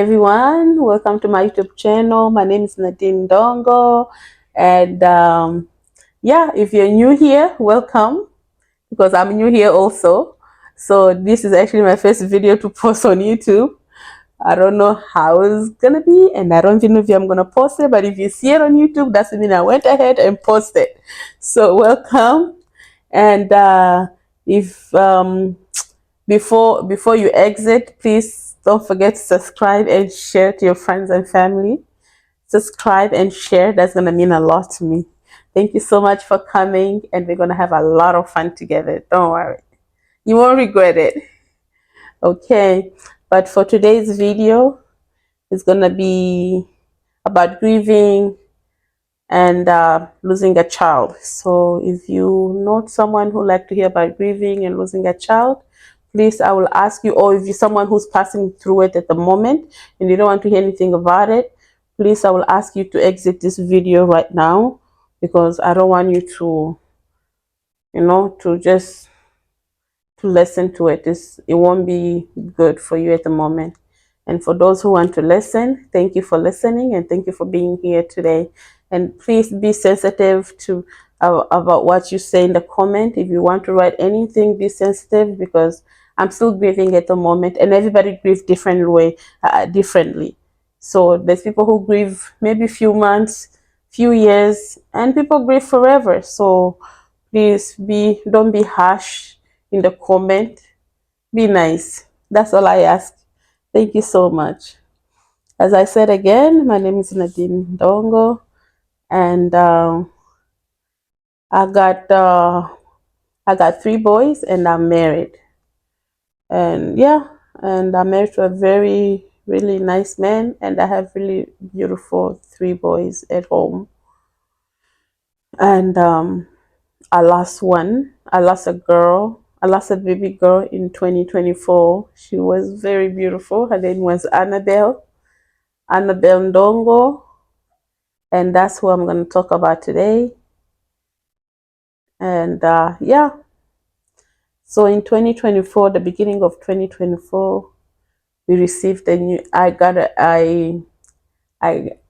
Everyone, welcome to my YouTube channel. My name is Nadine Dongo, and yeah, if you're new here, welcome, because I'm new here also. So this is actually my first video to post on YouTube. I don't know how it's gonna be, and I don't even know if I'm gonna post it, but if you see it on YouTube, that's mean I went ahead and posted. So welcome. And if before you exit, please don't forget to subscribe and share to your friends and family. Subscribe and share. That's gonna mean a lot to me. Thank you so much for coming, and we're gonna have a lot of fun together. Don't worry, you won't regret it. Okay, but for today's video, it's gonna be about grieving and losing a child. So if you know someone who like to hear about grieving and losing a child, please, I will ask you, or if you're someone who's passing through it at the moment and you don't want to hear anything about it, please, I will ask you to exit this video right now, because I don't want you to, to just to listen to it. It won't be good for you at the moment. And for those who want to listen, thank you for listening, and thank you for being here today. And please be sensitive to about what you say in the comment. If you want to write anything, be sensitive, because I'm still grieving at the moment, and everybody grieves differently. So there's people who grieve maybe few months, few years, and people grieve forever. So please don't be harsh in the comment. Be nice. That's all I ask. Thank you so much. As I said again, my name is Nadine Dongo, and I got three boys, and I'm married. And yeah, and I'm married to a very really nice man, and I have really beautiful three boys at home. And I lost one. I lost a girl. I lost a baby girl in 2024. She was very beautiful. Her name was Annabelle. Annabelle Ndongo. And that's who I'm going to talk about today. And yeah. So in 2024, the beginning of 2024, we received a new. I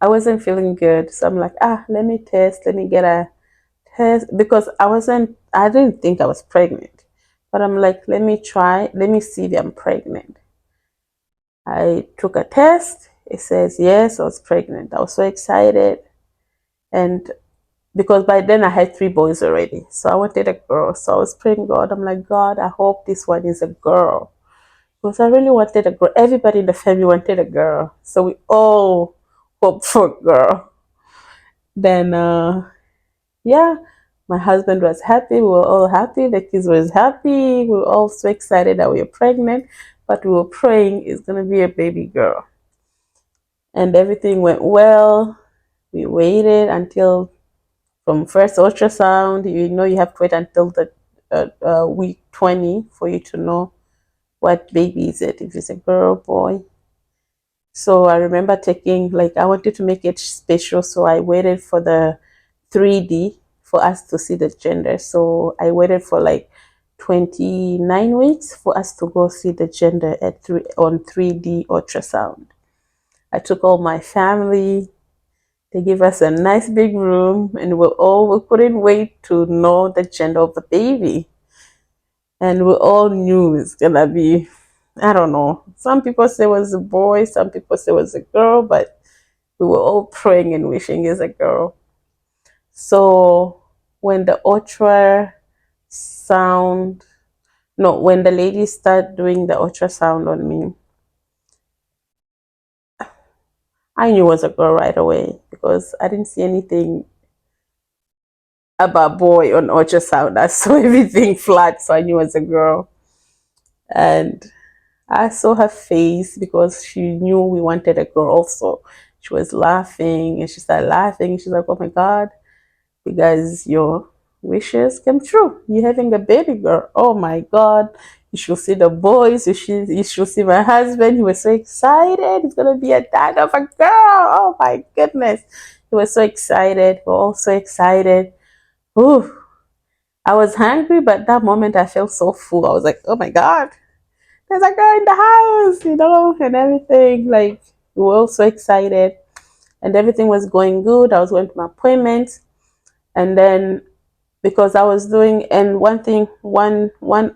wasn't feeling good, so I'm like, let me test. Let me get a test, because I didn't think I was pregnant, but I'm like, let me try. Let me see if I'm pregnant. I took a test. It says yes, I was pregnant. I was so excited, and because by then I had three boys already, so I wanted a girl. So I was praying God. I'm like, God, I hope this one is a girl, because I really wanted a girl. Everybody in the family wanted a girl, so we all hoped for a girl. Then yeah, my husband was happy. We were all happy. The kids was happy. We were all so excited that we were pregnant, but we were praying it's gonna be a baby girl. And everything went well. We waited until from first ultrasound. You have to wait until the week 20 for you to know what baby is it, if it's a girl or boy. So I remember I wanted to make it special, so I waited for the 3D for us to see the gender. So I waited for like 29 weeks for us to go see the gender on 3D ultrasound. I took all my family. They gave us a nice big room, and we couldn't wait to know the gender of the baby. And we all knew it's gonna be, I don't know. Some people say it was a boy, some people say it was a girl, but we were all praying and wishing it's a girl. So when the when the ladies start doing the ultrasound on me, I knew it was a girl right away, because I didn't see anything about boy on ultrasound. I saw everything flat, so I knew it was a girl. And I saw her face, because she knew we wanted a girl also. She was laughing, and she started laughing. She's like, oh my God, you guys, your wishes came true. You're having a baby girl. Oh my God. You should see the boys. You should see my husband. He was so excited. He's going to be a dad of a girl. Oh my goodness. He was so excited. We're all so excited. Ooh. I was hungry, but that moment I felt so full. I was like, oh my God, there's a girl in the house, and everything. Like, We were all so excited, and everything was going good. I was going to my appointments, and then because I was doing, and one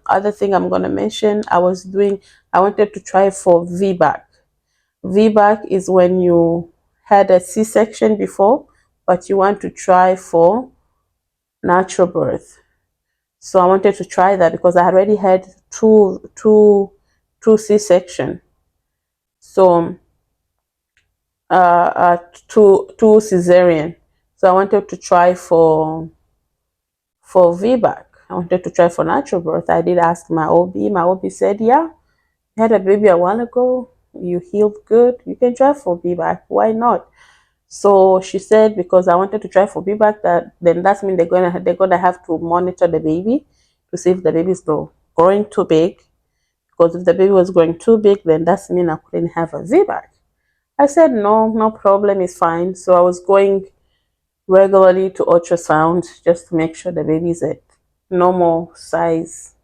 other thing I'm gonna mention, I wanted to try for VBAC. VBAC is when you had a C-section before, but you want to try for natural birth. So I wanted to try that because I already had two C-section. So two cesarean. So I wanted to try for VBAC. I wanted to try for natural birth. I did ask my OB. My OB said, "Yeah, you had a baby a while ago. You healed good. You can try for VBAC. Why not?" So she said, because I wanted to try for VBAC, that means they're gonna have to monitor the baby to see if the baby is not growing too big. Because if the baby was growing too big, then that means I couldn't have a VBAC. I said no, no problem, it's fine. So I was going regularly to ultrasound just to make sure the baby's at normal size.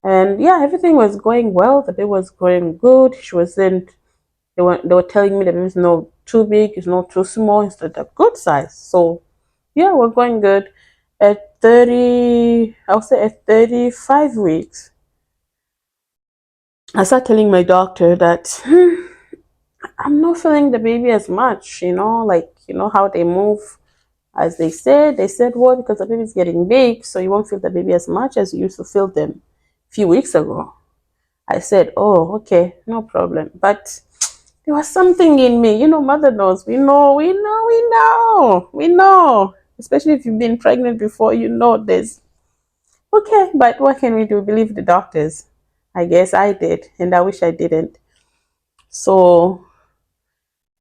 And yeah, everything was going well. The baby was growing good. She wasn't. They were telling me the baby's not too big, it's not too small, it's at a good size. So yeah, we're going good. At 30, I would say at 35 weeks, I started telling my doctor that I'm not feeling the baby as much, like how they move. As they said, well, because the baby's getting big, so you won't feel the baby as much as you used to feel them a few weeks ago. I said, oh, okay, no problem. But there was something in me, mother knows. We know. Especially if you've been pregnant before, there's, okay, but what can we do? Believe the doctors. I guess I did, and I wish I didn't. So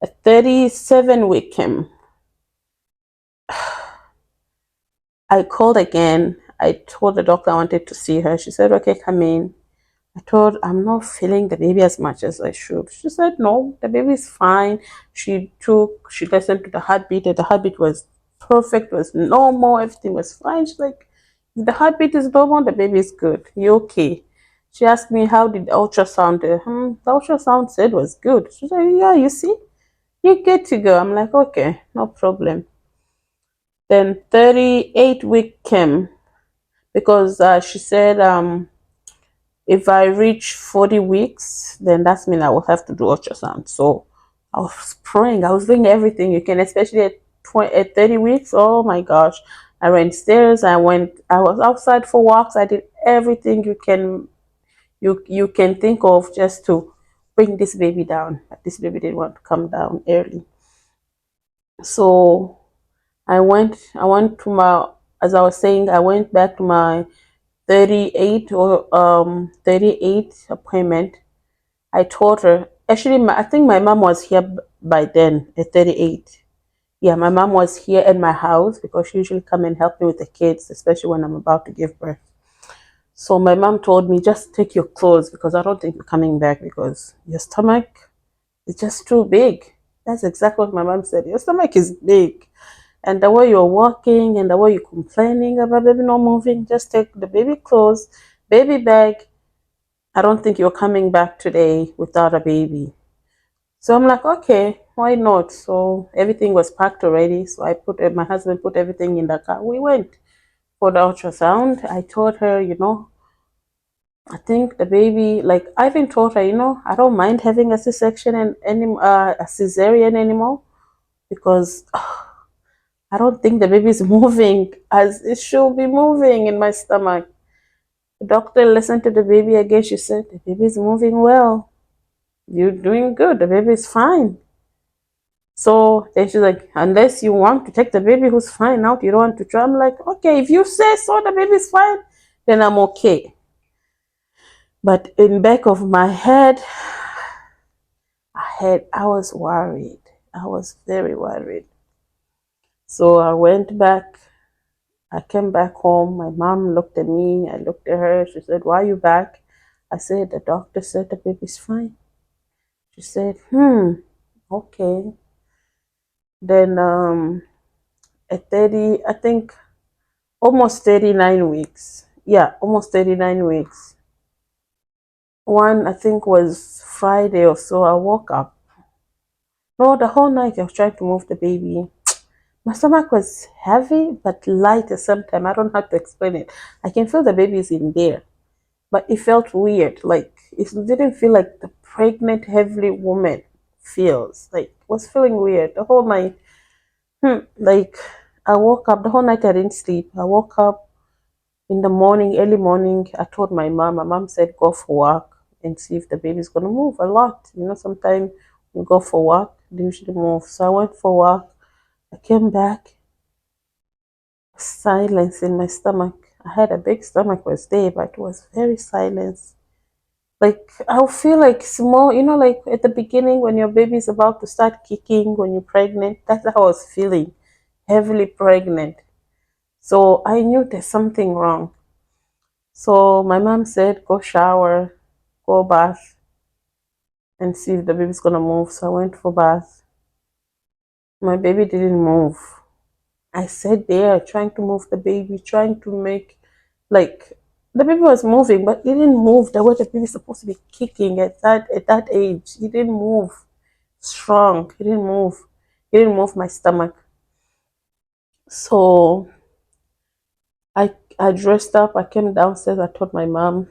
a 37-week came. I called again. I told the doctor I wanted to see her. She said, okay, come in. I told, I'm not feeling the baby as much as I should. She said, no, the baby is fine. She listened to the heartbeat, and the heartbeat was perfect, was normal, everything was fine. She's like, if the heartbeat is normal, the baby is good. You okay? She asked me, how did the ultrasound do? The ultrasound said was good. She said, yeah, you see, you're good to go. I'm like, okay, no problem. Then 38-week came because she said, if I reach 40 weeks, then that's mean I will have to do ultrasound. So I was praying. I was doing everything you can, especially at 30 weeks. Oh my gosh. I ran stairs. I was outside for walks. I did everything you can think of just to bring this baby down. But this baby didn't want to come down early. So I went to my, as I was saying, I went back to my 38 appointment. I told her, actually, I think my mom was here by then at 38. Yeah, my mom was here at my house because she usually come and help me with the kids, especially when I'm about to give birth. So my mom told me, just take your clothes because I don't think you're coming back because your stomach is just too big. That's exactly what my mom said. Your stomach is big. And the way you're walking and the way you're complaining about baby not moving, just take the baby clothes, baby bag. I don't think you're coming back today without a baby. So I'm like, okay, why not? So everything was packed already. So my husband put everything in the car. We went for the ultrasound. I told her, I think the baby, like I even told her, I don't mind having a C-section and a cesarean anymore because I don't think the baby is moving as it should be moving in my stomach. The doctor listened to the baby again. She said, the baby is moving well. You're doing good. The baby is fine. So then she's like, unless you want to take the baby who's fine out, you don't want to try. I'm like, okay, if you say so, the baby's fine, then I'm okay. But in back of my head, I was worried. I was very worried. So I went back. I came back home. My mom looked at me. I looked at her. She said, why are you back? I said, the doctor said the baby's fine. She said, okay. Then at 30, I think almost 39 weeks. Yeah, almost 39 weeks. One, I think, was Friday or so. I woke up. No, the whole night I was trying to move the baby. My stomach was heavy but light at the same time. I don't have to explain it. I can feel the baby is in there, but it felt weird. Like it didn't feel like the pregnant, heavily woman feels. Like it was feeling weird. The whole night, like I woke up the whole night. I didn't sleep. I woke up in the morning, early morning. I told my mom. My mom said go for walk and see if the baby's gonna move a lot. You know, sometimes you go for walk, they usually move. So I went for walk. I came back, silence in my stomach. I had a big stomach was there, but it was very silent. Like I'll feel like small, you know, like at the beginning when your baby is about to start kicking when you're pregnant. That's how I was feeling, heavily pregnant. So I knew there's something wrong. So my mom said, go shower, go bath, and see if the baby's gonna move. So I went for bath. My baby didn't move. I sat there trying to move the baby, trying to make like the baby was moving, but it didn't move the way the baby is supposed to be kicking at that age. He didn't move strong. He didn't move. He didn't move my stomach. So I dressed up. I came downstairs. I told my mom,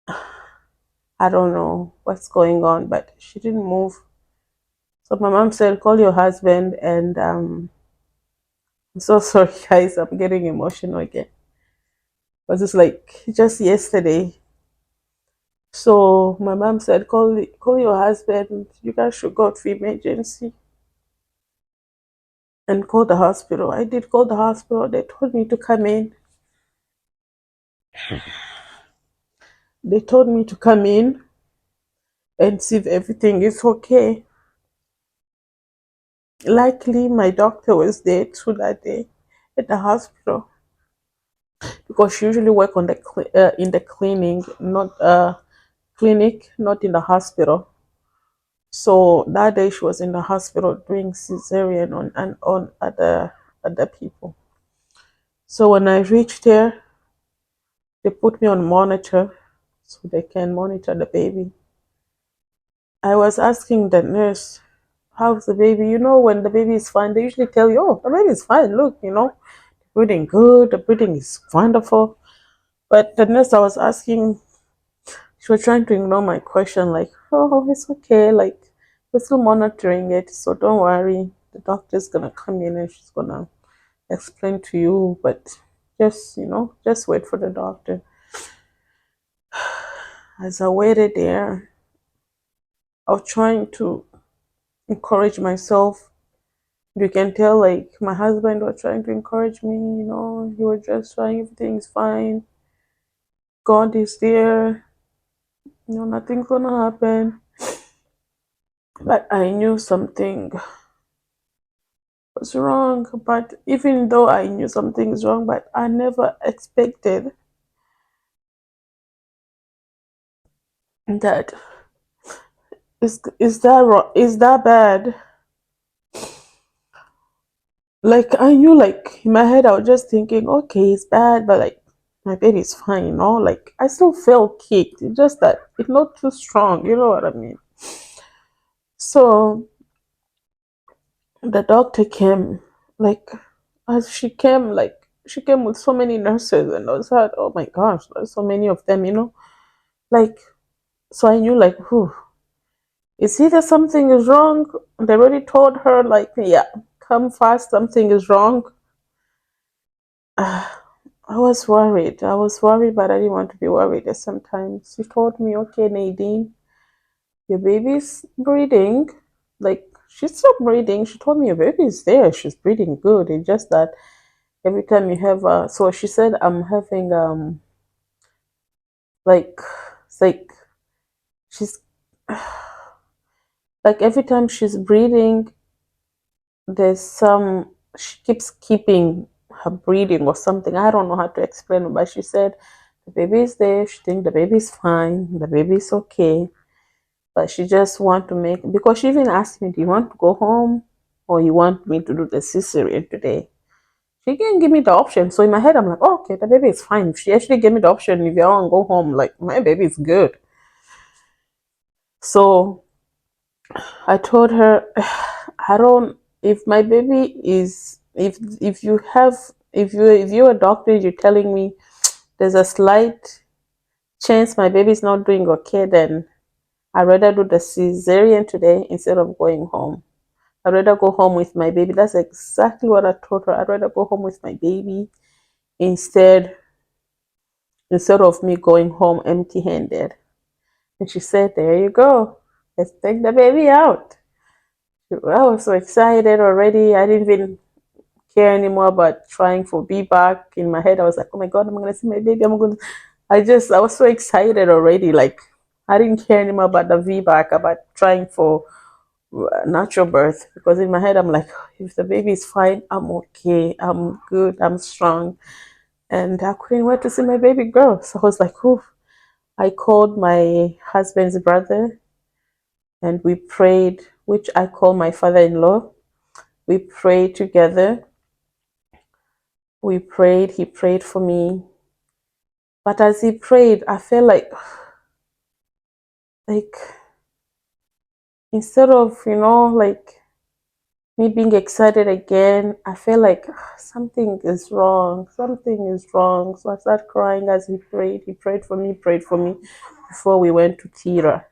I don't know what's going on, but she didn't move. So my mom said, call your husband. And I'm so sorry, guys. I'm getting emotional again. But it's like just yesterday. So my mom said, call your husband. You guys should go to emergency and call the hospital. I did call the hospital. They told me to come in. They told me to come in and see if everything is okay. Likely, my doctor was there too that day at the hospital because she usually work on the in the clinic, not in the hospital. So that day she was in the hospital doing cesarean on other people. So when I reached there, they put me on monitor so they can monitor the baby. I was asking the nurse, how's the baby? You know, when the baby is fine, they usually tell you, oh, the baby is fine. Look, breathing good, the breathing is wonderful. But the nurse I was asking, she was trying to ignore my question, like, oh, it's okay. Like, we're still monitoring it, so don't worry. The doctor's gonna come in and she's gonna explain to you, but just wait for the doctor. As I waited there, I was trying to encourage myself. You can tell, like, my husband was trying to encourage me, he was just trying, everything's fine. God is there, nothing's gonna happen. But I knew something was wrong. But even though I knew something is wrong, but I never expected that is that wrong, is that bad. Like I knew, like in my head, I was just thinking, okay, it's bad, but like my baby's fine, Like I still felt kicked. It's just that it's not too strong, you know what I mean? So the doctor came, like as she came with so many nurses, and I was like, oh my gosh, there's so many of them, Like so I knew, like, whew, it's either something is wrong. They already told her, like, yeah, come fast, something is wrong. I was worried. I was worried, but I didn't want to be worried at some time. She told me, okay, Nadine, your baby's breathing. Like, she's still breathing. She told me your baby's there. She's breathing good. It's just that every time you have so she said I'm having like it's like she's like every time she's breathing, there's some she keeps keeping her breathing or something. I don't know how to explain it, but she said the baby is there. She think the baby is fine. The baby is okay. But she just want to make, because she even asked me, do you want to go home or you want me to do the cesarean today? She can give me the option. So in my head, I'm like, oh, okay, the baby is fine. If she actually gave me the option, if you want to go home, like my baby is good. So I told her, I don't. If my baby is, if you have, if you're a doctor, you're telling me there's a slight chance my baby is not doing okay, then I'd rather do the cesarean today instead of going home. I'd rather go home with my baby. That's exactly what I told her. I'd rather go home with my baby instead instead of me going home empty-handed. And she said, "There you go. Let's take the baby out." I was so excited already. I didn't even care anymore about trying for B back. In my head, I was like, "Oh my God, I'm gonna see my baby. I'm gonna." I was so excited already. Like I didn't care anymore about the V back, about trying for natural birth, because in my head I'm like, if the baby is fine, I'm okay, I'm good, I'm strong, and I couldn't wait to see my baby girl. So I was like, ooh. I called my husband's brother and we prayed, which I call my father-in-law. We prayed together. We prayed. He prayed for me. But as he prayed, I felt like instead of, like me being excited again, I felt like something is wrong. Something is wrong. So I started crying as he prayed. He prayed for me before we went to Tira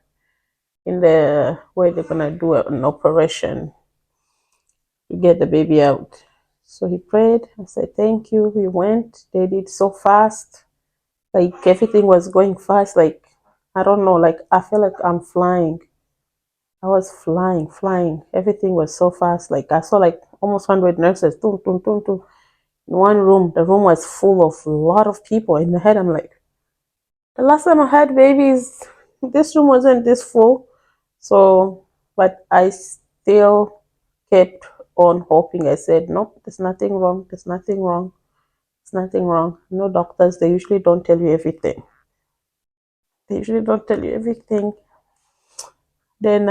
in the where they're gonna do an operation to get the baby out. So he prayed. I said, "Thank you." We went. They did so fast. Like everything was going fast. Like, I don't know. Like, I feel like I'm flying. I was flying, flying. Everything was so fast. Like, I saw like almost 100 nurses. Tum, tum, tum, tum. In one room. The room was full of a lot of people. In my head, I'm like, the last time I had babies, this room wasn't this full. So, but I still kept on hoping. I said, nope, there's nothing wrong. There's nothing wrong. There's nothing wrong. No doctors, they usually don't tell you everything. They usually don't tell you everything. Then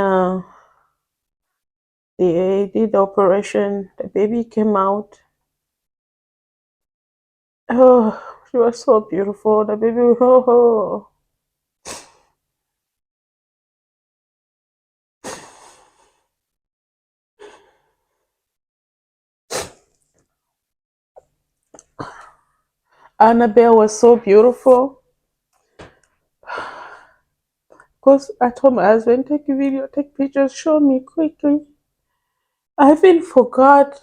they did the operation. The baby came out. Oh, she was so beautiful. The baby, oh. Annabelle was so beautiful. Because I told my husband, take a video, take pictures, show me quickly. I even forgot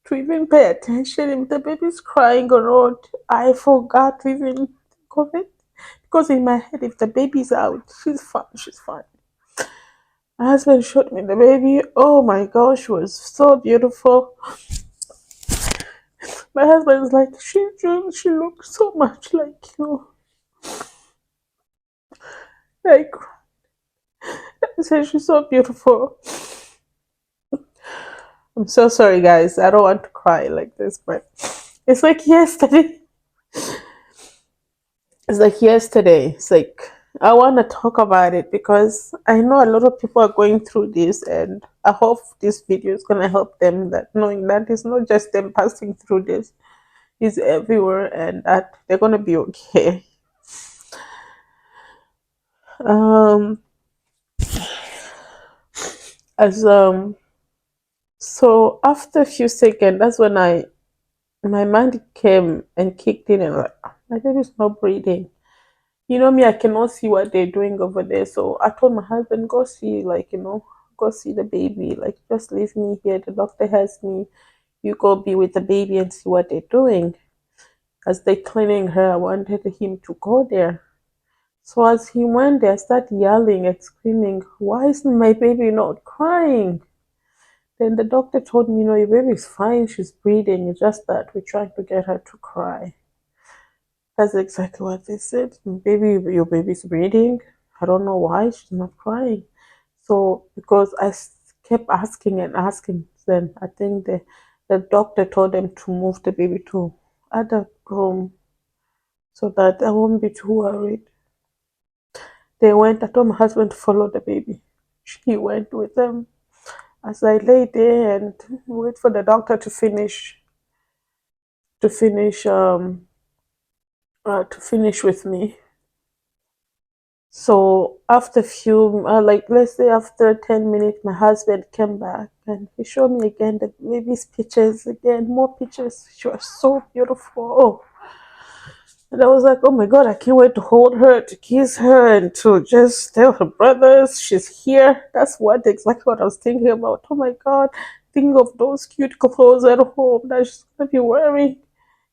to even pay attention if the baby's crying or not. I forgot to even think of it. Because in my head, if the baby's out, she's fine, she's fine. My husband showed me the baby. Oh my gosh, she was so beautiful. My husband's like, she looks so much like you. Like, I said, she's so beautiful. I'm so sorry, guys. I don't want to cry like this, but it's like yesterday. It's like yesterday. It's like I want to talk about it because I know a lot of people are going through this, and I hope this video is gonna help them. That knowing that it's not just them passing through this, it's everywhere, and that they're gonna be okay. Um, as so after a few seconds, that's when I my mind came and kicked in, and like my baby's not breathing. You know me, I cannot see what they're doing over there. So I told my husband, go see, like, go see the baby. Like, just leave me here. The doctor has me. You go be with the baby and see what they're doing. As they cleaning her, I wanted him to go there. So as he went there, I started yelling and screaming, why isn't my baby not crying? Then the doctor told me, your baby's fine. She's breathing. It's just that we're trying to get her to cry. That's exactly what they said. Baby, your baby's breathing. I don't know why she's not crying. So because kept asking and asking, then I think the doctor told them to move the baby to other room so that I won't be too worried. They went. I told my husband to follow the baby. He went with them. As I lay there and wait for the doctor to finish to finish with me. So after few, like let's say after 10 minutes, my husband came back and he showed me again the baby's pictures again, more pictures. She was so beautiful. Oh, and I was like, oh my God, I can't wait to hold her, to kiss her, and to just tell her brothers she's here. That's what exactly what I was thinking about. Oh my God, think of those cute clothes at home that she's gonna be wearing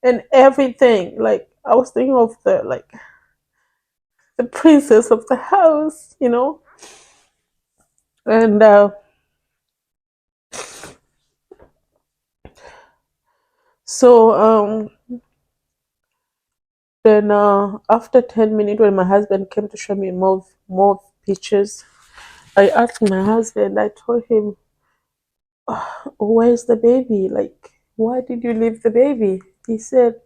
and everything. Like I was thinking of the princess of the house, you know. And so then after 10 minutes, when my husband came to show me more pictures, I asked my husband. I told him, where's the baby? Like, why did you leave the baby? He said,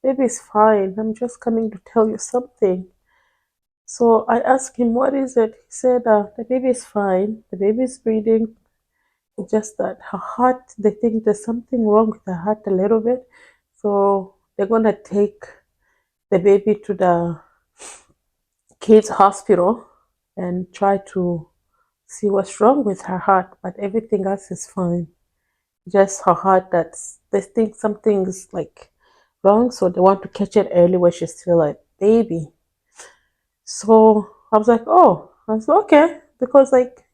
baby's fine. I'm just coming to tell you something. So I asked him, what is it? He said, the baby is fine. The baby is breathing. It's just that her heart, they think there's something wrong with her heart a little bit. So they're going to take the baby to the kids' hospital and try to see what's wrong with her heart. But everything else is fine. Just her heart, that's, they think something's like wrong. So they want to catch it early when she's still a baby. So I was like, oh, I was like, okay, because like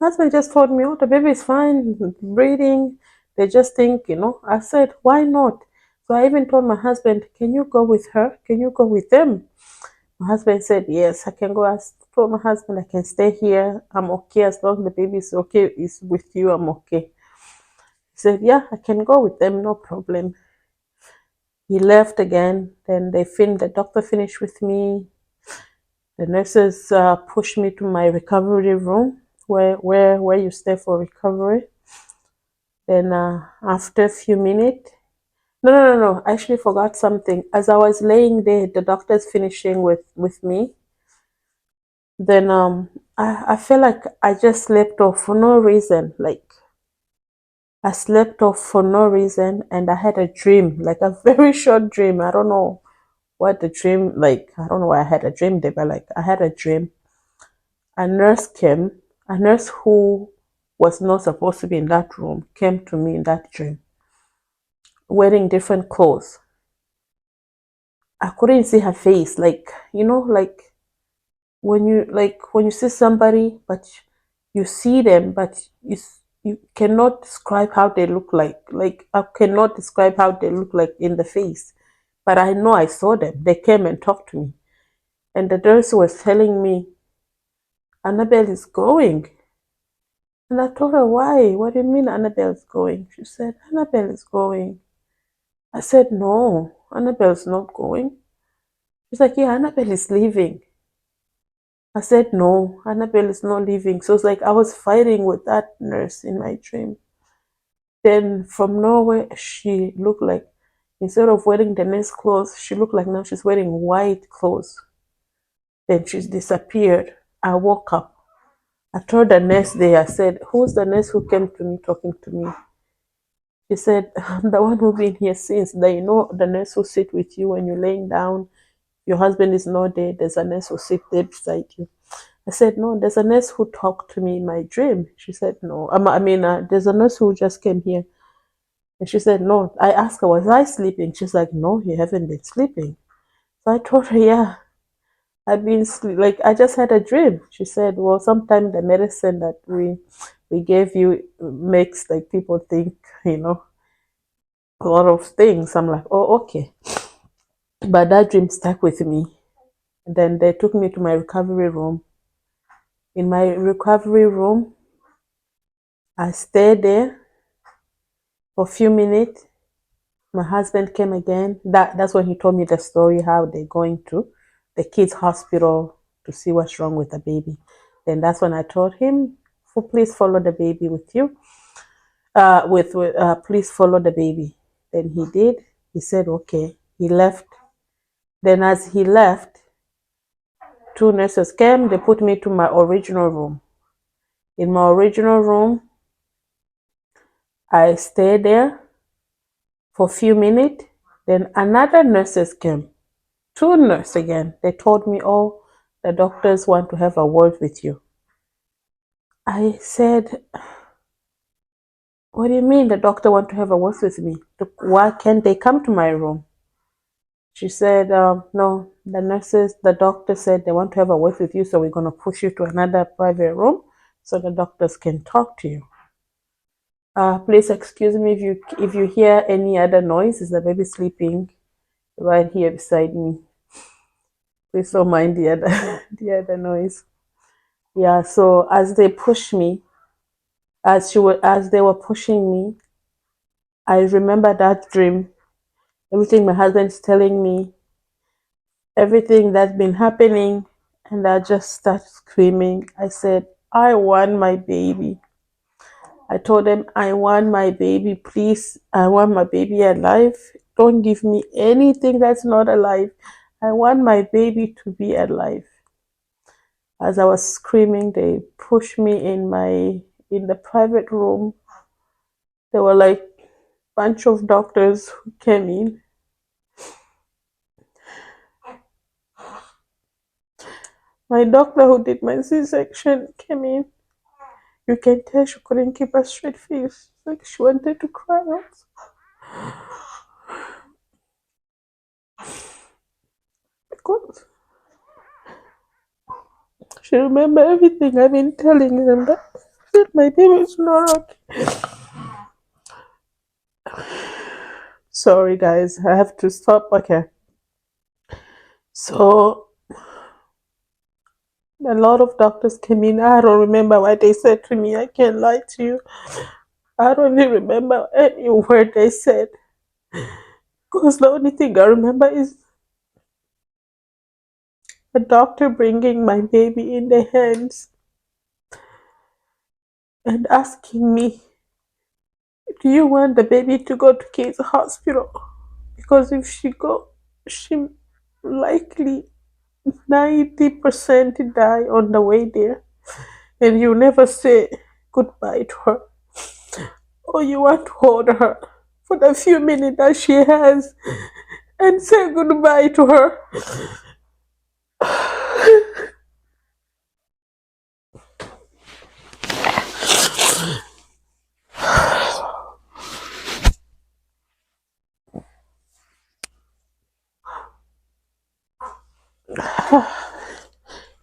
husband just told me, oh, the baby is fine, breathing. They just think, you know. I said, why not? So I even told my husband, can you go with her? Can you go with them? My husband said, yes, I can go. I told my husband, I can stay here. I'm okay as long as the baby is okay, is with you. I'm okay. He said, yeah, I can go with them, no problem. He left again. Then the doctor finished with me. The nurses pushed me to my recovery room where you stay for recovery. Then after a few minutes, no, I actually forgot something. As I was laying there, the doctor's finishing with me. Then I feel like I just slept off for no reason. Like I slept off for no reason, and I had a dream, like a very short dream. I don't know what the dream, like I don't know why I had a dream there, but like I had a dream. A nurse came, a nurse who was not supposed to be in that room came to me in that dream, wearing different clothes. I couldn't see her face, like like when you see somebody, but you see them, but you cannot describe how they look like. Like I cannot describe how they look like in the face, but I know I saw them. They came and talked to me, and the nurse was telling me, Annabelle is going. And I told her, why? What do you mean Annabelle's going? She said, Annabelle is going. I said, no, Annabelle's not going. She's like, yeah, Annabelle is leaving. I said, no, Annabelle is not leaving. So it's like I was fighting with that nurse in my dream. Then from nowhere, she looked like, instead of wearing the nice clothes, she looked like now she's wearing white clothes. Then she's disappeared. I woke up. I told the nurse there, I said, who's the nurse who came to me talking to me? She said, the one who's been here since. They know the nurse who sit with you when you're laying down. Your husband is not there. There's a nurse who sit there beside you. I said, no, there's a nurse who talked to me in my dream. She said, no. There's a nurse who just came here. And she said, no. I asked her, was I sleeping? She's like, no, you haven't been sleeping. So I told her, yeah, I've been like, I just had a dream. She said, well, sometimes the medicine that we gave you makes like people think, a lot of things. I'm like, oh, okay. But that dream stuck with me. And then they took me to my recovery room. In my recovery room, I stayed there for a few minutes. My husband came again. That's when he told me the story how they're going to the kids' hospital to see what's wrong with the baby. Then that's when I told him, please follow the baby with you. Please follow the baby. Then he did. He said, okay. He left. Then as he left, two nurses came. They put me to my original room. In my original room, I stayed there for a few minutes. Then another nurses came. Two nurses again. They told me, oh, The doctors want to have a word with you. I said, what do you mean the doctor want to have a word with me? Why can't they come to my room? She said, no, the doctor said they want to have a word with you, so we're going to push you to another private room so the doctors can talk to you. Please excuse me if you hear any other noise. Is the baby sleeping right here beside me? Please don't mind the other the other noise. Yeah. So as they push me, as they were pushing me, I remember that dream. Everything my husband's telling me, everything that's been happening, and I just started screaming. I said, I want my baby. I told them, I want my baby, please. I want my baby alive. Don't give me anything that's not alive. I want my baby to be alive. As I was screaming, they pushed me in the private room. There were like a bunch of doctors who came in. My doctor who did my C-section came in. You can tell she couldn't keep a straight face. Like she wanted to cry out. Because she remembered everything I've been telling them that my baby is not okay. Sorry guys, I have to stop. Okay. So a lot of doctors came in. I don't remember what they said to me. I can't lie to you. I don't even remember any word they said. Because the only thing I remember is a doctor bringing my baby in their hands and asking me, do you want the baby to go to kids hospital? Because if she go, she likely 90% die on the way there. And you never say goodbye to her. Or you want to hold her for the few minutes that she has and say goodbye to her.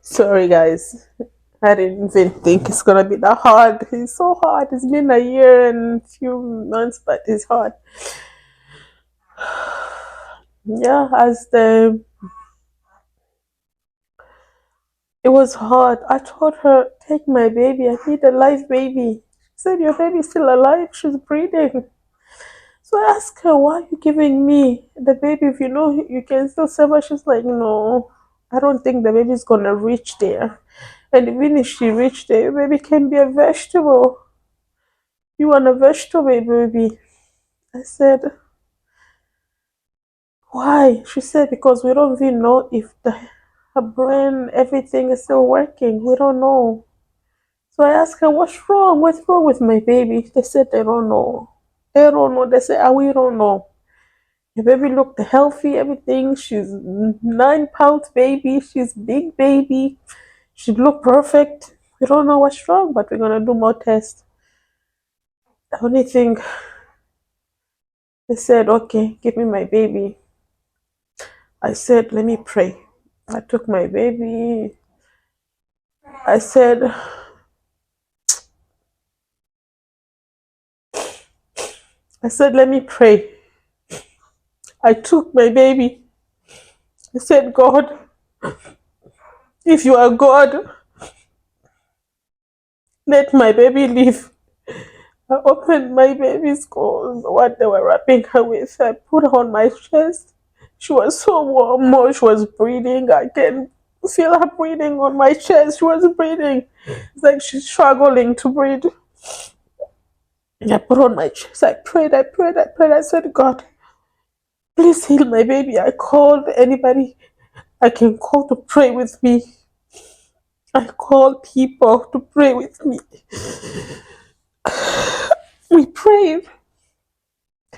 Sorry guys. I didn't even think it's gonna be that hard. It's so hard. It's been a year and a few months, but it's hard. Yeah, it was hard. I told her, take my baby. I need a live baby. She said, your baby's still alive. She's breathing. So I asked her, why are you giving me the baby if you know you can still save her? She's like, no, I don't think the baby's gonna reach there. And even if she reached there, baby can be a vegetable. You want a vegetable baby? I said, why? She said, because we don't even know if her brain, everything is still working. We don't know. So I asked her, what's wrong? What's wrong with my baby? They said they don't know. They don't know. They said, we don't know. The baby looked healthy, everything. She's 9 pounds baby. She's big baby. She looked perfect. We don't know what's wrong, but we're gonna do more tests. The only thing they said, okay, give me my baby. I said, let me pray. I took my baby. I said, let me pray. I took my baby. I said, God, if you are God, let my baby live. I opened my baby's clothes, what they were wrapping her with. I put her on my chest. She was so warm, more she was breathing. I can feel her breathing on my chest. She was breathing. It's like she's struggling to breathe. I put her on my chest. I prayed. I said, God, please heal my baby. I called anybody I can call to pray with me. I called people to pray with me. We prayed.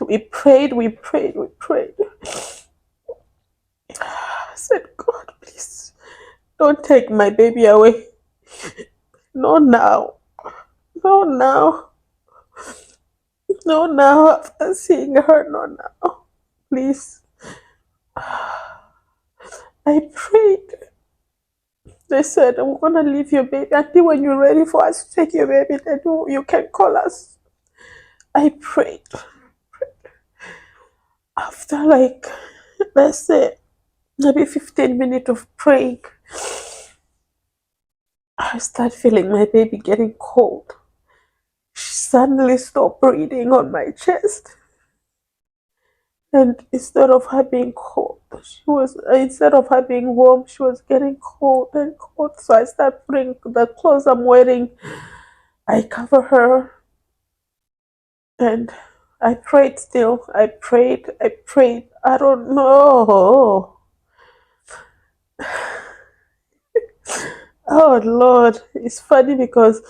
We prayed. I said, God, please Don't take my baby away. No now. No now. No now after seeing her. No now. Please. I prayed. They said, we're gonna leave your baby until when you're ready for us to take your baby, then you can call us. I prayed. After like, let's say, maybe 15 minutes of praying, I start feeling my baby getting cold. She suddenly stopped breathing on my chest. And instead of her being cold, instead of her being warm, she was getting cold and cold. So I start putting the clothes I'm wearing. I cover her and I prayed still. I prayed. I don't know. Oh Lord, it's funny because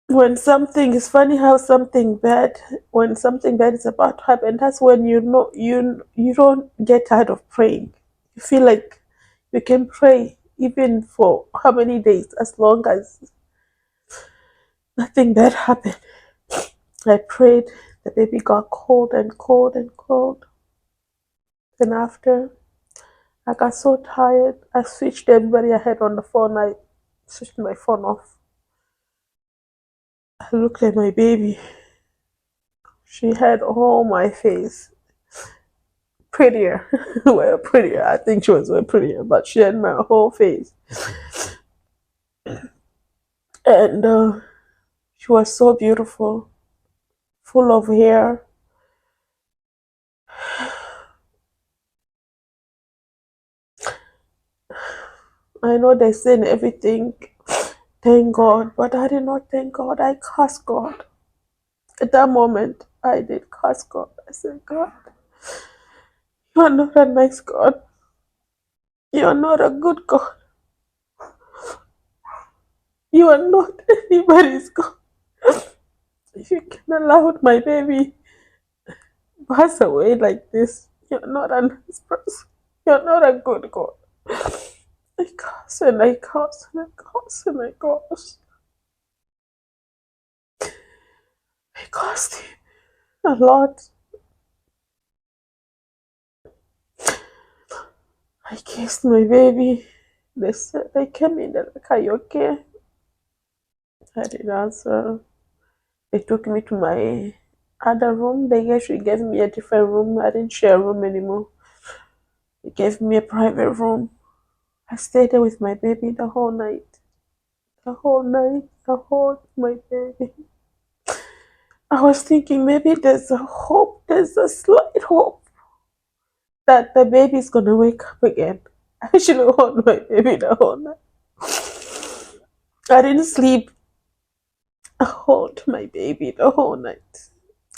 it's funny how when something bad is about to happen, that's when you don't get tired of praying. You feel like you can pray even for how many days, as long as nothing bad happened. I prayed. The baby got cold and cold and cold. Then after, I got so tired. I switched everybody I had on the phone. I switched my phone off. I looked at my baby. She had all my face. Prettier. Well, prettier. I think she was way prettier, but she had my whole face. And she was so beautiful, full of hair. I know they say everything, thank God, but I did not thank God. I cursed God. At that moment, I did curse God. I said, God, you are not a nice God. You are not a good God. You are not anybody's God. If you can allow my baby pass away like this, you're not a nice person. You're not a good God. I curse and I curse and I curse and I curse. I cursed him a lot. I kissed my baby. They said they came in. They're like, "Are you okay?" I didn't answer. They took me to my other room. They actually gave me a different room. I didn't share a room anymore. They gave me a private room. I stayed there with my baby the whole night. The whole night. I hold my baby. I was thinking maybe there's a hope. There's a slight hope that the baby's gonna wake up again. I should have hold my baby the whole night. I didn't sleep. I hold my baby the whole night.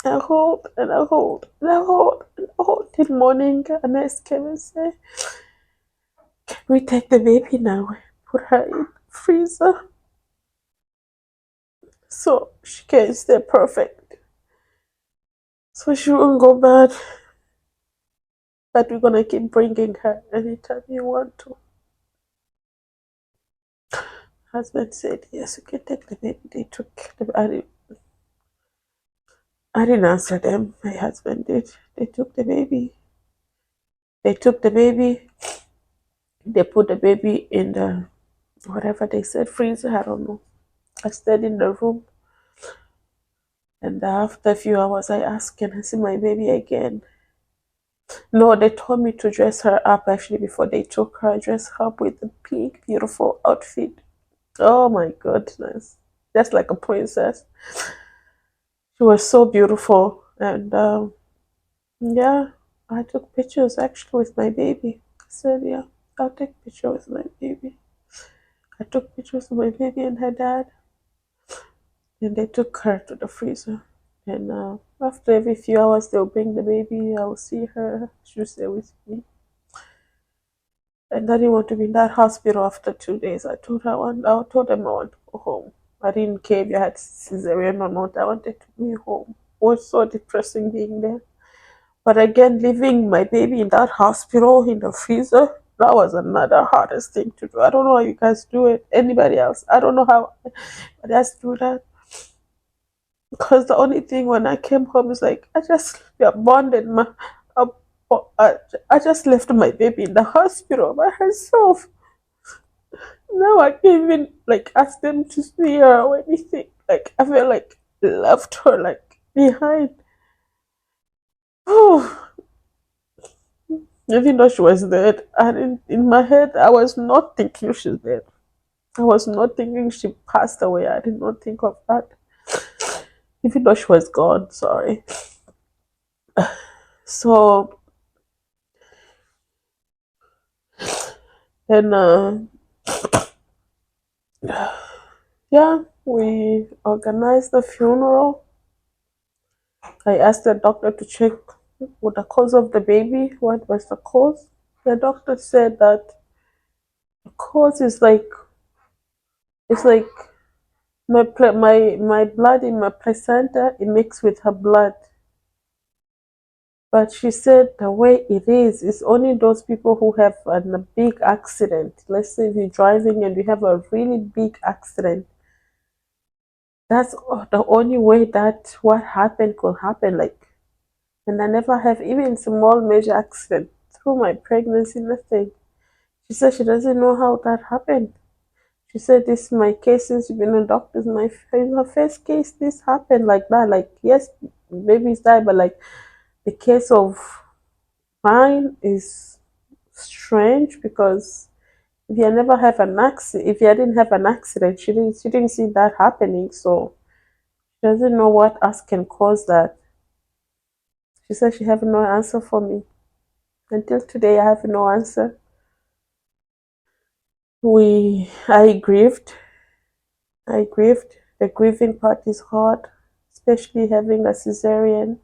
I hold and I hold and I hold and I hold till morning. And I came and said, "Can we take the baby now? Put her in the freezer so she can stay perfect. So she won't go bad. But we're gonna keep bringing her anytime you want to." Husband said, "Yes, you can take the baby." They took the I didn't answer them. My husband did. They took the baby. They took the baby. They put the baby in the whatever they said freezer. I don't know. I stayed in the room, and after a few hours, I asked, "Can I see my baby again?" No, they told me to dress her up actually before they took her. Dress her up with a pink, beautiful outfit. Oh my goodness, just like a princess. She was so beautiful, and yeah, I took pictures actually with my baby. I said, "Yeah, I'll take picture with my baby." I took pictures of my baby and her dad, and they took her to the freezer. And after every few hours, they'll bring the baby. I'll see her. She'll stay with me. And I didn't want to be in that hospital after 2 days. I told them I want to go home. I didn't care if you had cesarean or not. I wanted to be home. It was so depressing being there. But again, leaving my baby in that hospital in the freezer, That was another hardest thing to do. I don't know how you guys do it. Anybody else? I don't know how anybody else do that. Because the only thing when I came home is like I just abandoned my. Uh, I, I just left my baby in the hospital by herself. Now I can't even like ask them to see her or anything. Like I feel like left her like behind. Oh, even though she was dead, and in my head I was not thinking she's dead. I was not thinking she passed away. I did not think of that. Even though she was gone, sorry. So then yeah, we organized the funeral. I asked the doctor to check what the cause of the baby. What was the cause? The doctor said that the cause is like it's like my blood in my placenta it mixed with her blood. But she said the way it is only those people who have a big accident. Let's say if you're driving and you have a really big accident. That's the only way that what happened could happen. Like, and I never have even small major accident through my pregnancy, nothing. She said she doesn't know how that happened. She said this is my case since you've been a doctor. In her first case, this happened like that. Like, yes, babies die, but like the case of mine is strange because if you never have an accident, if you didn't have an accident, she didn't see that happening, so she doesn't know what else can cause that. She said she have no answer for me. Until today, I have no answer. I grieved. I grieved. The grieving part is hard, especially having a cesarean,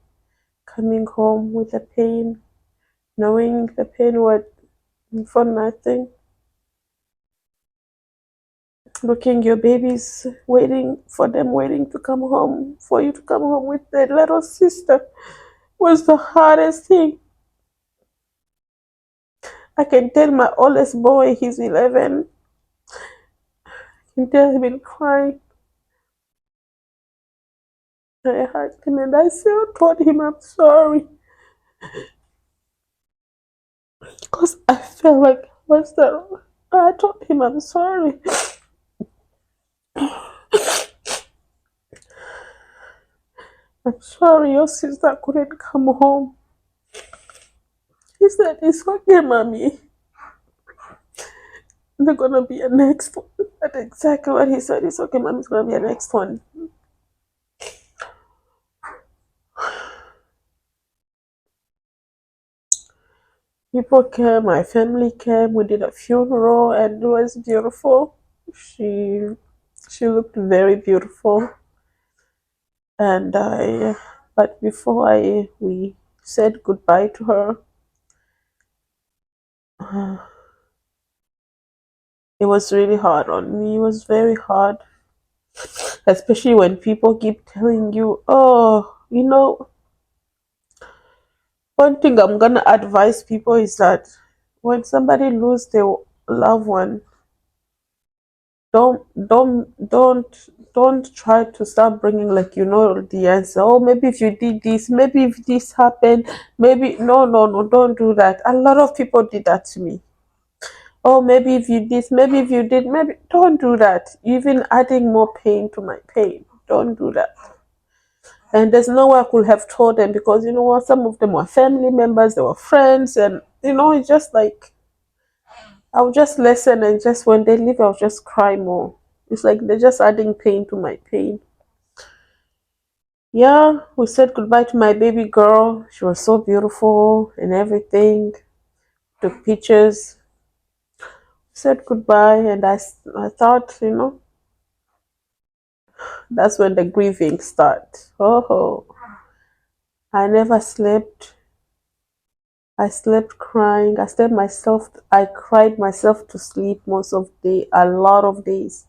coming home with the pain, knowing the pain was for nothing. Looking your babies waiting for them waiting to come home for you to come home with their little sister was the hardest thing. I can tell my oldest boy, he's 11, I can tell he's been crying. I hugged him and I still told him I'm sorry because I felt like what's the I told him I'm sorry. I'm sorry your sister couldn't come home. He said it's okay, mommy. There's gonna be a next one. That's exactly what he said. It's okay, mommy's gonna be a next one. People came, my family came, we did a funeral and it was beautiful. She she looked very beautiful and I but before I we said goodbye to her, it was really hard on me. It was very hard, especially when people keep telling you, oh, one thing I'm gonna advise people is that when somebody lose their loved one, don't don't don't don't try to start bringing like the answer. Oh, maybe if you did this, maybe if this happened, maybe no, don't do that. A lot of people did that to me. Oh, maybe if you did, maybe if you did, maybe don't do that. Even adding more pain to my pain. Don't do that. And there's no way I could have told them because you know what, some of them were family members, they were friends, and it's just like I'll just listen and just when they leave I'll just cry more. It's like they're just adding pain to my pain. Yeah, we said goodbye to my baby girl. She was so beautiful and everything. Took pictures. Said goodbye, and I thought, that's when the grieving starts. Oh, I never slept. I slept crying. I cried myself to sleep most of the a lot of days.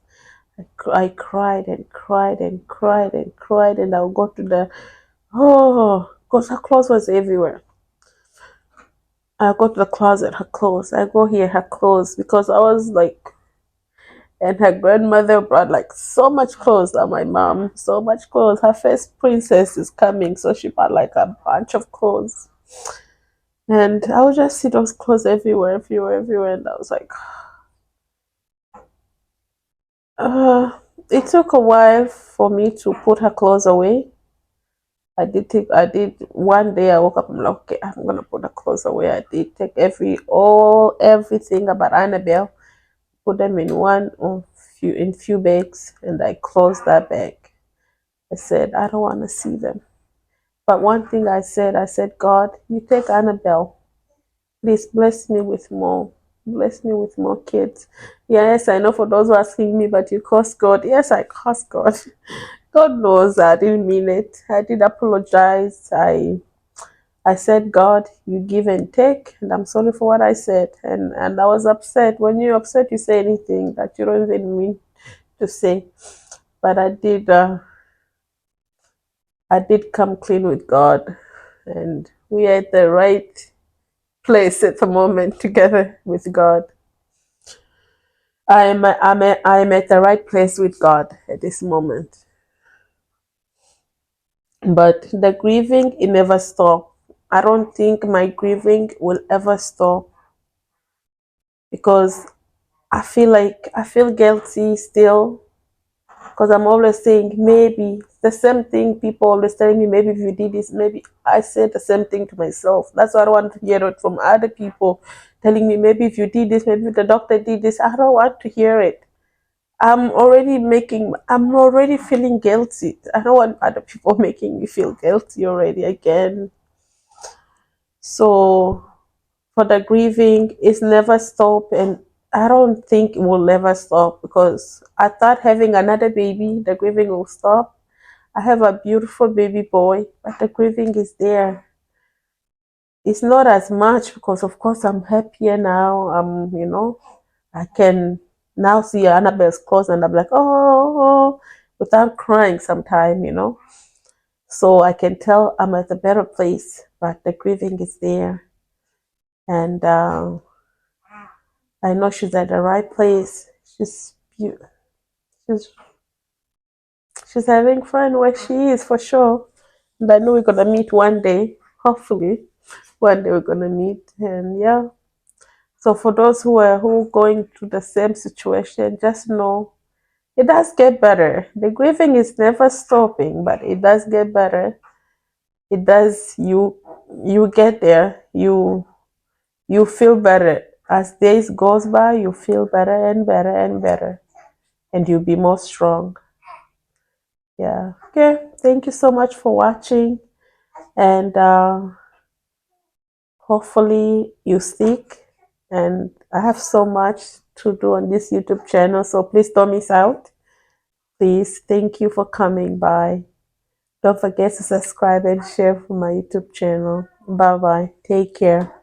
I cried and cried and cried and cried, and I'll go to the because her clothes was everywhere. I go to the closet, her clothes. I go here, her clothes, because I was like, and her grandmother brought like so much clothes. And my mom, so much clothes. Her first princess is coming, so she bought like a bunch of clothes. And I would just see those clothes everywhere, everywhere, everywhere. And I was like, uh, it took a while for me to put her clothes away. I did one day I woke up, I'm like, okay, I'm gonna put the clothes away. I did take everything about Annabelle, put them in one or few bags, and I closed that bag. I said, I don't wanna see them. But one thing I said, God, you take Annabelle. Please bless me with more. Bless me with more kids. Yes, I know for those who are asking me, but you curse God. Yes, I curse God. God knows I didn't mean it. I did apologize. I said, God, you give and take, and I'm sorry for what I said. And I was upset. When you're upset, you say anything that you don't even mean to say. But I did come clean with God, and we are at the right place at the moment together with God. I'm at the right place with God at this moment. But the grieving, it never stopped. I don't think my grieving will ever stop because I feel guilty still because I'm always saying maybe the same thing people always telling me, maybe if you did this, maybe I said the same thing to myself. That's why I don't want to hear it from other people telling me maybe if you did this, maybe if the doctor did this. I don't want to hear it. I'm already feeling guilty. I don't want other people making me feel guilty already again. So for the grieving, it's never stop, and I don't think it will never stop because I thought having another baby, the grieving will stop. I have a beautiful baby boy, but the grieving is there. It's not as much because of course I'm happier now. I can now see Annabelle's clothes and I'm like, oh, without crying sometime. So I can tell I'm at a better place, but the grieving is there. And I know she's at the right place. She's she's having fun where she is for sure. And I know we're gonna meet one day. Hopefully, one day we're gonna meet. And yeah. So for those who going through the same situation, just know it does get better. The grieving is never stopping, but it does get better. It does. You get there. You feel better as days goes by. You feel better and better and better, and you'll be more strong. Yeah. Okay. Thank you so much for watching, and hopefully you stick. And I have so much to do on this YouTube channel, so please don't miss out. Please, thank you for coming by. Don't forget to subscribe and share for my YouTube channel. Bye bye. Take care.